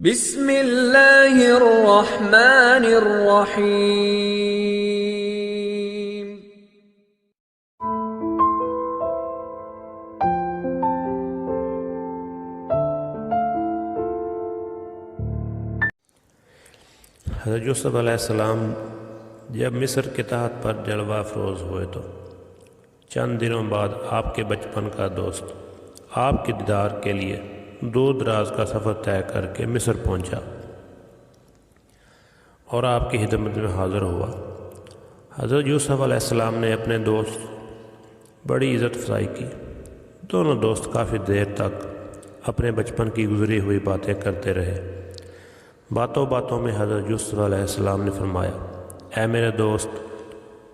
بسم اللہ الرحمن الرحیم۔ حضرت یوسف علیہ السلام جب مصر کے تحت پر جلوہ افروز ہوئے تو چند دنوں بعد آپ کے بچپن کا دوست آپ کے دیدار کے لیے دور دراز کا سفر طے کر کے مصر پہنچا اور آپ کی خدمت میں حاضر ہوا۔ حضرت یوسف علیہ السلام نے اپنے دوست بڑی عزت افزائی کی۔ دونوں دوست کافی دیر تک اپنے بچپن کی گزری ہوئی باتیں کرتے رہے۔ باتوں باتوں میں حضرت یوسف علیہ السلام نے فرمایا، اے میرے دوست،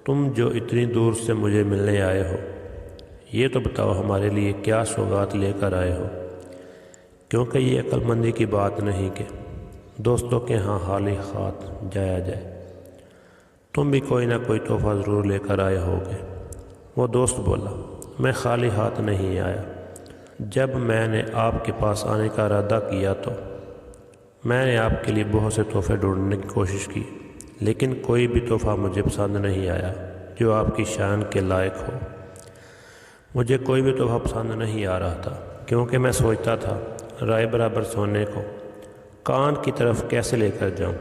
تم جو اتنی دور سے مجھے ملنے آئے ہو، یہ تو بتاؤ ہمارے لیے کیا سوغات لے کر آئے ہو، کیونکہ یہ عقل مندی کی بات نہیں کہ دوستوں کے ہاں خالی ہاتھ جایا جائے۔ تم بھی کوئی نہ کوئی تحفہ ضرور لے کر آئے ہوگے۔ وہ دوست بولا، میں خالی ہاتھ نہیں آیا۔ جب میں نے آپ کے پاس آنے کا ارادہ کیا تو میں نے آپ کے لیے بہت سے تحفے ڈھونڈنے کی کوشش کی، لیکن کوئی بھی تحفہ مجھے پسند نہیں آیا جو آپ کی شان کے لائق ہو۔ مجھے کوئی بھی تحفہ پسند نہیں آ رہا تھا، کیونکہ میں سوچتا تھا رائے برابر سونے کو کان کی طرف کیسے لے کر جاؤں،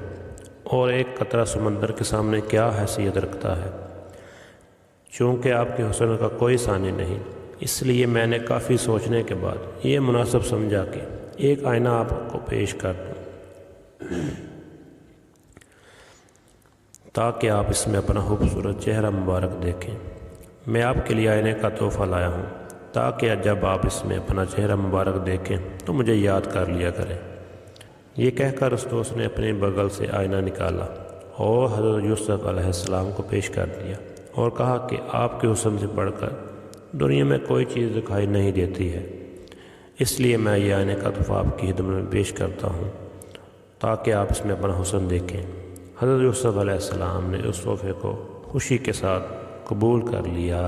اور ایک قطرہ سمندر کے سامنے کیا حیثیت رکھتا ہے۔ چونکہ آپ کے حسن کا کوئی ثانی نہیں، اس لیے میں نے کافی سوچنے کے بعد یہ مناسب سمجھا کہ ایک آئینہ آپ کو پیش کر دوں تاکہ آپ اس میں اپنا خوبصورت چہرہ مبارک دیکھیں۔ میں آپ کے لیے آئینے کا تحفہ لایا ہوں تاکہ جب آپ اس میں اپنا چہرہ مبارک دیکھیں تو مجھے یاد کر لیا کریں۔ یہ کہہ کر اس دوست نے اپنے بغل سے آئینہ نکالا اور حضرت یوسف علیہ السلام کو پیش کر دیا اور کہا کہ آپ کے حسن سے بڑھ کر دنیا میں کوئی چیز دکھائی نہیں دیتی ہے، اس لیے میں یہ آئینے کا تحفہ آپ کی خدمت میں پیش کرتا ہوں تاکہ آپ اس میں اپنا حسن دیکھیں۔ حضرت یوسف علیہ السلام نے اس تحفے کو خوشی کے ساتھ قبول کر لیا۔